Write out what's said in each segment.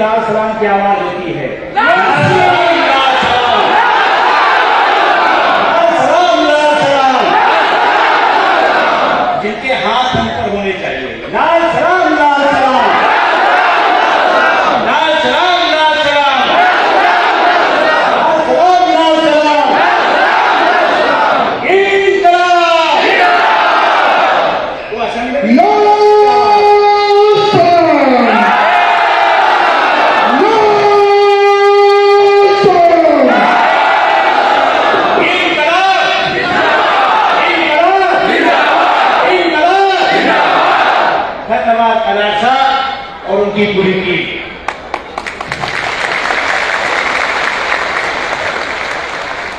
लाल सलाम की आवाज होती है। जिनके हाथ हम पर होने चाहिए। लाल सलाम, लाल सलाम, लाल सलाम, लाल सलाम, लाल सलाम, लाल सलाम। इंकलाब। वो असेंबली और उनकी पूरी टीम।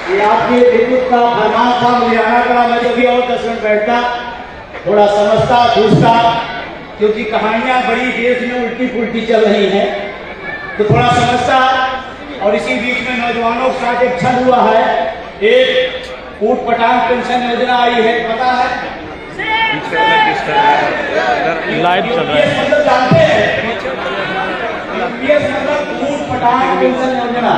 ये आपके विद्युत का फरमान था, मुझे आना पड़ा। मैं तो भी और 10 मिनट बैठता, थोड़ा समझता पूछता, क्योंकि कहानियां बड़ी देश में उल्टी पुल्टी चल रही हैं, तो थोड़ा समझता। और इसी बीच में नौजवानों के साथ एक छल हुआ है। एक ऊट पटांग पेंशन योजना आई है, पता है? लाइव चल रहा है। मतलब जानते हैं मतलब ऊट पटांग पेंशन योजना।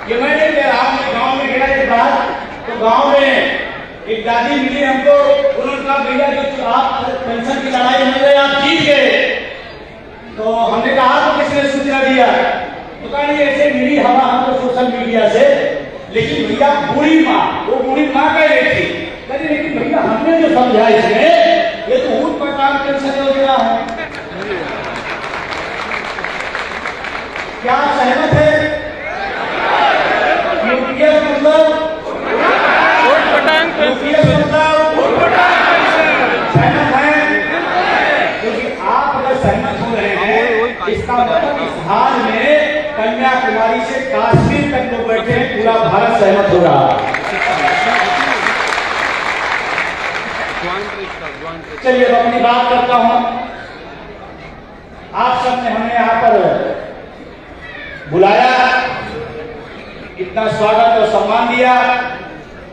ये मैं नहीं कह रहा हूं, गांव में गया एक बार, तो गांव में एक दादी मिली हमको। उन्होंने कहा भैया जो आप पेंशन की लड़ाई में गए, आप जीत गए। तो हमने कहा आपको किसने सूचना दिया? तो कहा नहीं, ऐसे मिली हवा हमको सोशल मीडिया से। लेकिन भैया बूढ़ी माँ, वो बूढ़ी माँ कह रही थी, कहती लेकिन भैया हमने जो समझा इसमें, ये तो ऊट पटांग पेंशन योजना है। क्या सहमत है? यूपीएस मतलब ऊट पटांग पेंशन सहमत है? क्योंकि आप अगर सहमत हो रहे हैं, इसका मतलब इस हाल में कन्याकुमारी से काश्मीर तक लोग बैठे हैं, पूरा भारत सहमत हो रहा है। चलिए अब अपनी बात करता हूं। आप सबने हमें यहां पर बुलाया, इतना स्वागत और सम्मान दिया,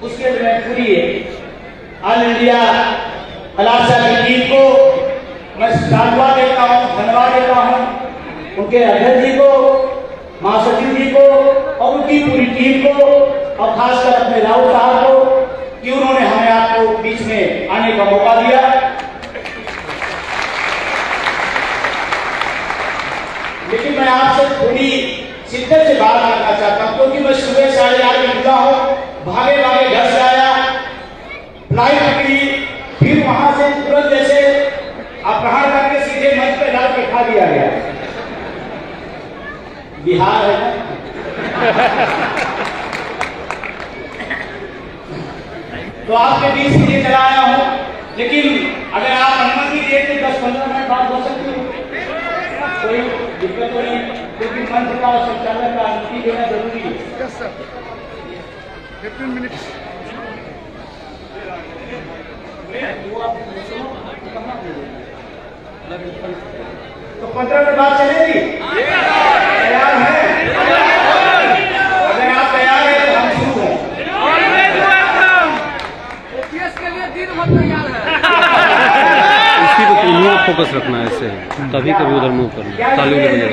उसके लिए मैं पूरी ऑल इंडिया कलाशा की टीम को मैं साधुवाद देता हूं, धन्यवाद देता हूं। उनके अध्यक्ष जी को, महासचिव जी को और उनकी पूरी टीम को, और खासकर अपने राउत साहब को, कि उन्होंने हमें आपको बीच में आने का मौका दिया। लेकिन मैं आपसे थोड़ी शिद्दत से बात करना चाहता हूं, क्योंकि मैं सुबह 8:30 निकला हूं, भागे भागे घर से आया, फ्लाइट पकड़ी, फिर वहां से तुरंत जैसे अपहरण करके सीधे मंच पे ला बैठा दिया गया। बिहार है ना? तो आपके बीच से ये चला आया हूं, लेकिन अगर आप अनुमति दें तो 10-15 मिनट बात हो सकती है, कोई दिक्कत तो नहीं, क्योंकि मंच का संचालक का अनुमति देना जरूरी है। 15 मिनट। तो 15 मिनट बाद चलेगी? तैयार है? अगर आप तैयार हैं तो हम शुरू हैं। के लिए दिन भर तैयार है। इसी को मुंह फोकस रखना है, ऐसे कभी कभी उधर मुंह करना, ताली में बजाना।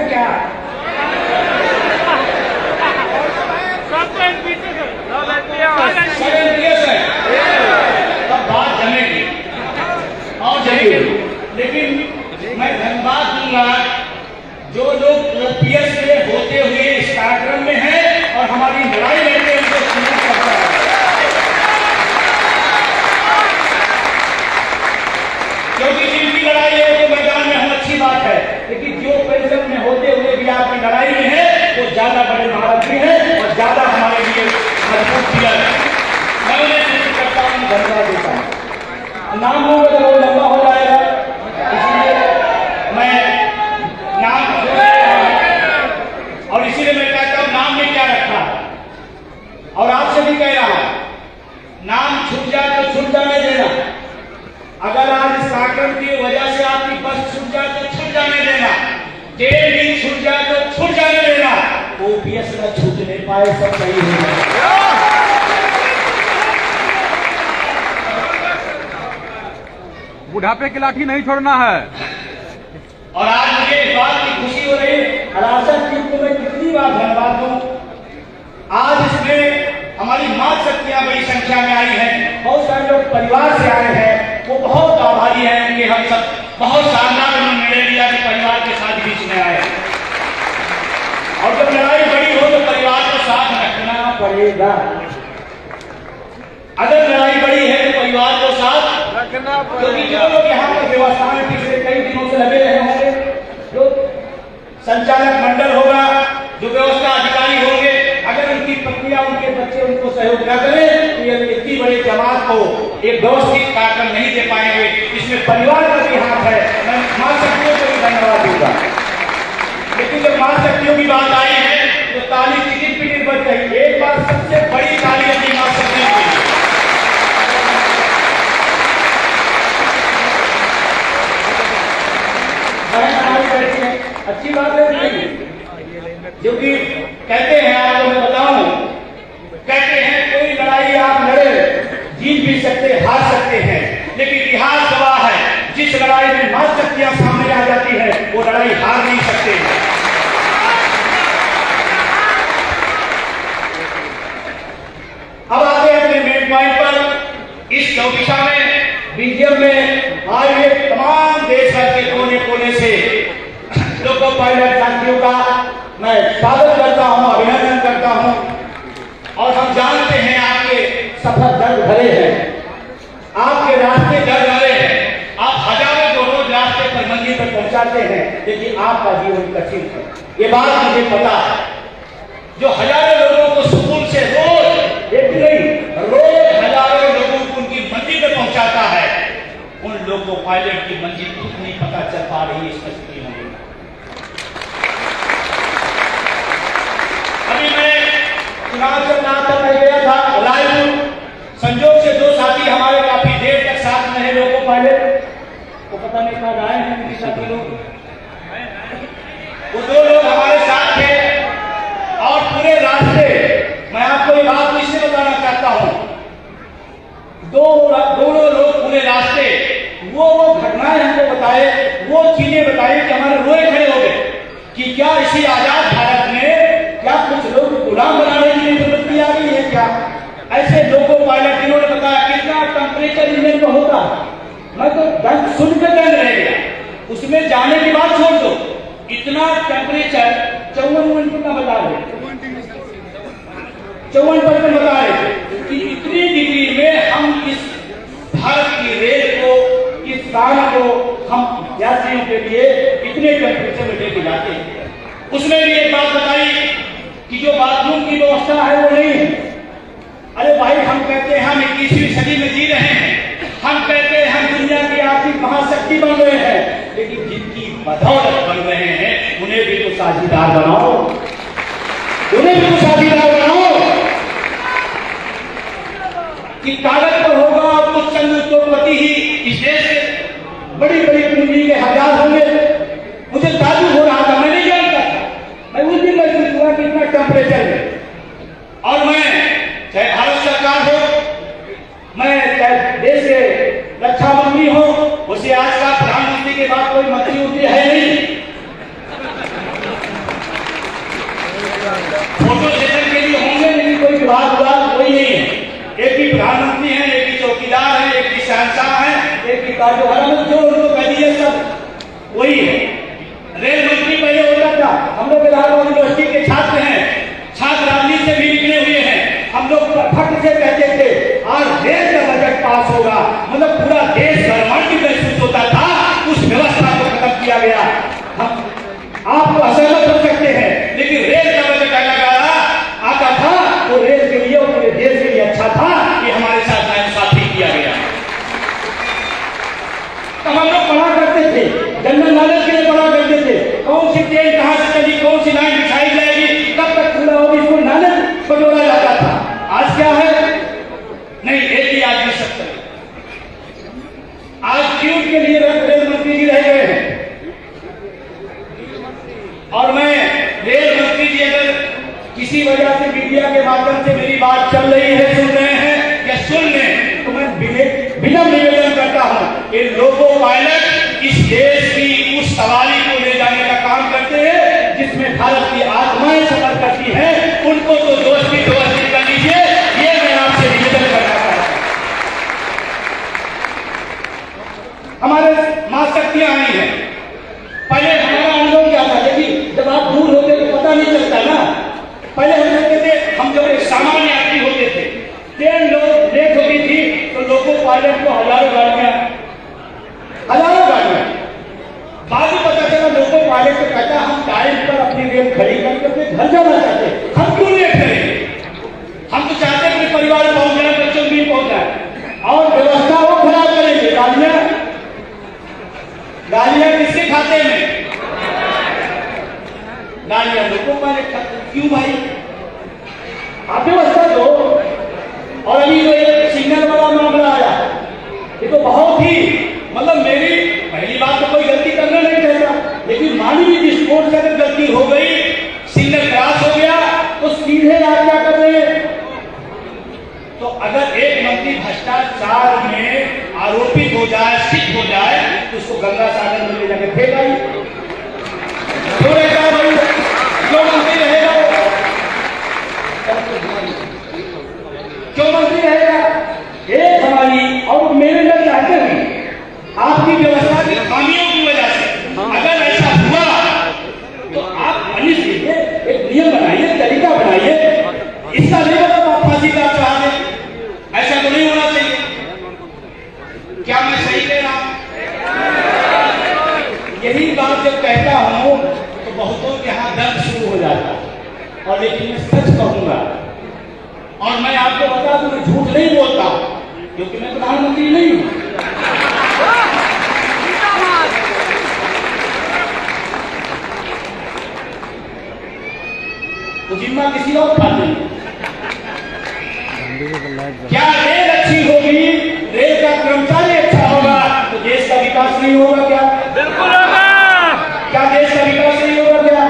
क्या तब बात जमेगी और जमेगी। लेकिन मैं धन्यवाद दूंगा जो लोग ओपीएस में होते हुए इस कार्यक्रम में हैं और हमारी लड़ाई लड़ते उनको सुनना चाहता है। क्योंकि जिनकी लड़ाई है वो मैदान में हम अच्छी बात है, लेकिन जो पेंशन में होते हुए भी आपकी लड़ाई में है वो ज्यादा बड़े महारथी है और ज्यादा हमारे लिए मजबूत प्लेयर है। मैं उन्हें सूचित करता हूँ, धन्यवाद देता हूँ। नाम होगा तो बहुत लंबा हो जाएगा, इसलिए मैं नाम और इसीलिए मैं कहता हूँ नाम में क्या रखा, और आपसे भी कह रहा हूँ नाम छूट जाए तो छूट जाने देना। अगर आज इस कार्यक्रम की वजह से आपकी बस छूट जाए तो छूट जाने देना, ट्रेन भी छूट जाए तो छूट जाने देना। ओपीएस न छूट नहीं पाए, सब सही हो जाए। बुढ़ापे की लाठी नहीं छोड़ना है। और आज मुझे इस बात की खुशी हो रही है, राशन की को मैं कितनी बार धन्यवाद दूं। आज इसमें हमारी माँ शक्तियां बड़ी संख्या में आई हैं, बहुत सारे लोग परिवार से आए हैं, वो बहुत आभारी हैं कि हम सब बहुत शानदार निर्णय लिया कि परिवार के साथ बीच में आए। और जब लड़ाई बड़ी हो तो परिवार को साथ रखना पड़ेगा। अगर लड़ाई बड़ी है तो परिवार को साथ रखना क्योंकि जो लोग यहाँ पर व्यवस्था में पिछले कई दिनों से लगे रहे होंगे, जो संचालक मंडल होगा, जो व्यवस्था अधिकारी होंगे, अगर उनकी पत्नियां उनके बच्चे उनको सहयोग न करें तो ये इतनी बड़ी जमात को एक व्यवस्थित कार्यक्रम नहीं दे पाएंगे। इसमें परिवार का भी हाथ है। मैं मां शक्तियों को भी धन्यवाद दूंगा। लेकिन जब मां शक्तियों की बात आई है तो ताली टिकट पिटिक बच गई। एक बार सबसे बड़ी ताली अपनी मां शक्तियों की। अच्छी बात है, क्योंकि कहते हैं, आपको मैं बताऊं, कहते हैं कोई लड़ाई आप लड़े जीत भी सकते, हार सकते हैं, लेकिन इतिहास गवाह है जिस लड़ाई में मां शक्तियां सामने आ जाती है वो लड़ाई हार नहीं सकते। अब आते हैं अपने मेन पॉइंट पर। इस चौकिशा में बीजीएम में आए हुए तमाम देश भर के कोने कोने से लोको पायलट साथियों का मैं स्वागत करता हूं, अभिनंदन करता हूं। और हम जानते हैं आपके सफर दर्द भरे हैं, आपके रास्ते दर्द भरे हैं, आप हजारों को रोज रास्ते पर मंजिल पर पहुंचाते हैं, लेकिन आपका जीवन कठिन है, ये बात मुझे पता है। जो हजारों लोगों को सुकून से रोज एक नहीं रोज हजारों लोगों को उनकी मंजिल पर पहुंचाता है, उन लोको पायलट की मंजिल खुद नहीं पता चल पा रही है इस परिस्थिति में। अभी मैं चुनाव चल रहा था, मैं गया था रायपुर, संजोग से दो साथी हमारे काफी देर तक साथ में है लोको पायलट, वो पता नहीं कहाँ आए हैं उनके साथी लोग, वो दो लोग हमारे साथ थे। और पूरे रास्ते मैं आपको ये बात इसलिए बताना चाहता हूं, दोनों लोग पूरे रास्ते वो घटनाएं हमको बताए, वो चीजें बताई कि हमारे रोए खड़े हो गए कि क्या इसी आजाद भारत में क्या कुछ लोग गुलाम बनाने की जरूरत आ रही है क्या? ऐसे लोको पायलट जिन्होंने बताया कितना टेम्परेचर इंजन में होता, मैं तो दंग सुनकर दंग रह गया। उसमें जाने की बात छोड़ दो, इतना टेम्परेचर 54 कितना बता रहे, 54% बता रहे थे कि इतनी डिग्री में हम इस भारत की रेल को, इस स्थान को हम यात्रियों के लिए इतने टेम्परेचर में लेके जाते हैं। उसमें भी एक बात बताई कि जो बाथरूम की व्यवस्था है वो नहीं है। अरे भाई, हम कहते हैं हम 21वीं सदी में जी रहे हैं, हम कहते हैं हम दुनिया की आर्थिक महाशक्ति बन रहे हैं, लेकिन जिनकी बदौलत बन रहे हैं उन्हें भी तो साझीदार बनाओ, उन्हें भी तो साझीदार बनाओ। कि कागज पर होगा कुछ चंद उद्योगपति ही इस देश के बड़ी बड़ी पूंजी के हजार होंगे। मुझे ताजुब हो रहा था, मैं नहीं जानता था, मैं उस दिन महसूस हुआ कि इतना टेम्परेचर है। और मैं चाहे भारत सरकार हो, मैं चाहे देश के रक्षा मंत्री हो, उसे आज का प्रधानमंत्री के बाद कोई मंत्री उठी है नहीं, फोटो सेशन के लिए होंगे, लेकिन कोई विभाग कोई नहीं है। एक ही प्रधानमंत्री हैं, एक ही चौकीदार हैं, एक ही शहंशाह हैं, एक ही काजोहरा में जो उनको कह दिए सब वही है। रेल मंत्री पहले होता था, हम लोग इलाहाबाद यूनिवर्सिटी के छात्र हैं, छात्र राजनीति से भी निकले हुए हैं, हम लोग फट से कहते थे आज रेल का बजट पास होगा, मतलब पूरा देश गर्मान्वित महसूस होता था। उस व्यवस्था को खत्म किया गया। हम आपको असहमत हो सकते हैं, लेकिन रेल का बजट अलग आता था, वो रेल के लिए और पूरे देश के लिए अच्छा था कि हमारे साथ नाइंसाफी किया गया। तो हम लोग पढ़ा करते थे, जनरल नॉलेज के लिए पढ़ा करते थे, कौन सी ट्रेन कहां से चली, कौन सी लाइन बिछाई जाएगी, कब तक खुला होगी, इसको नॉलेज बटोरा जाता था। आज क्या है? नहीं, एक ही आदमी सकते हैं। आज ट्यूब के लिए रेल मंत्री जी रह गए हैं। और मैं रेल मंत्री जी अगर किसी वजह से मीडिया के माध्यम से मेरी बात चल रही है, सुन रहे हैं या सुन लें, तो मैं विनम्र निवेदन करता हूं ये लोको पायलट इस देश की उस सवारी को ले जाने का काम करते हैं जिसमें भारत की आत्माएं सफर करती हैं। उनको तो दोस्ती कर लीजिए, ये मैं आपसे निवेदन करना चाहता हूं। हमारे मां शक्तियां आई हैं। पहले हमारा अनुभव क्या था? देखिए, जब आप दूर होते तो पता नहीं चलता ना। पहले हम कहते थे, हम जब एक सामान्य यात्री होते थे, ट्रेन लोग लेट होती थी तो लोको पायलट को हजारों गाड़ियां बाद में पता चला लोको पायलट को कहता हम टाइम पर अपनी रेल खड़ी करके अपने घर जाना चाहते, हम क्यों लेट करें? हम तो चाहते हैं कि परिवार पहुंच जाए, बच्चों भी पहुंच जाए, और व्यवस्था वो खराब करेंगे। गालियां किसके खाते में? गालियां लोको पायलट खाते। क्यों भाई? आप व्यवस्था दो। और अभी तो एक सिग्नल वाला मामला आया, ये तो बहुत ही मतलब मेरी पहली बात तो कोई गलती करना नहीं चाहता, लेकिन मानवीय दृष्टिकोण से अगर गलती हो गई, सिग्नल क्रॉस हो गया तो सीधे आप क्या कर रहे हैं? तो अगर एक मंत्री भ्रष्टाचार में आरोपित हो जाए, सिद्ध हो जाए, तो उसको गंगा सागर में ले जाकर फेंक आई। क्यों रहेगा भाई? क्यों मंत्री रहेगा? क्यों मंत्री रहेगा? एक हमारी और मेरे लोग चाहते हैं आपकी व्यवस्था की खामियों की वजह से अगर ऐसा हुआ तो आप पनिश कीजिए, एक नियम बनाइए, तरीका बनाइए। इसका नहीं मतलब आप फांसी का चढ़ा दें, ऐसा तो नहीं होना चाहिए। क्या मैं सही कह रहा हूं? यही बात जब कहता हूं तो बहुतों के यहां दर्द शुरू हो जाता है। और लेकिन मैं सच कहूंगा, और मैं आपको बता दूं, मैं झूठ नहीं बोलता क्योंकि मैं प्रधानमंत्री नहीं हूं। तो जिम्मा किसी और का नहीं। क्या रेल अच्छी होगी, रेल का कर्मचारी अच्छा होगा तो देश का विकास नहीं होगा क्या? बिल्कुल होगा। क्या देश का विकास नहीं होगा क्या?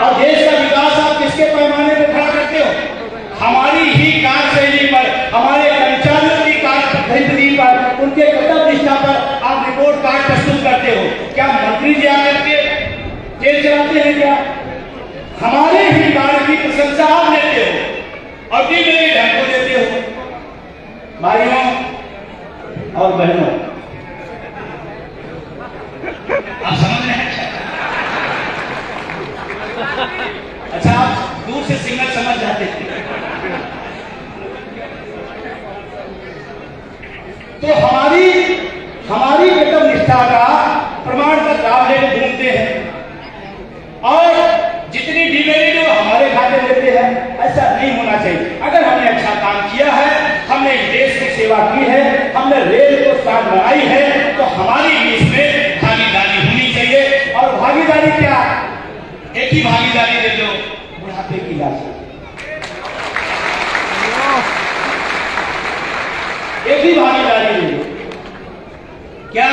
और देश का विकास आप किसके पैमाने पर खड़ा करते हो? हमारी ही कार्यशैली पर, हमारे कर्मचारियों की कार्यपद्धति पर, उनके कर्तव्य निष्ठा पर आप रिपोर्ट कार्ड प्रस्तुत करते हो। क्या मंत्री जी आकर के जेल चलाते हैं क्या? हमारे ही कार्य की प्रशंसा आप लेते हो और भी मेरे ढंग को देते हो। भाइयों और बहनों, आप समझ रहे हैं? अच्छा, आप दूर से सिग्नल समझ जाते थे। तो हमारी कर्तव्य निष्ठा का प्रमाण पत्र आप लेकर घूमते हैं और जितनी डिमेरिट वो हमारे खाते देते हैं। ऐसा नहीं होना चाहिए। अगर हमने अच्छा काम किया है, हमने देश की सेवा की है, हमने रेल को साथ बनाई है, तो हमारी भी इसमें भागीदारी होनी चाहिए। और भागीदारी क्या? एक ही भागीदारी दे दो, बुढ़ापे की इलाज। एक ही भागीदारी दे दो, क्या?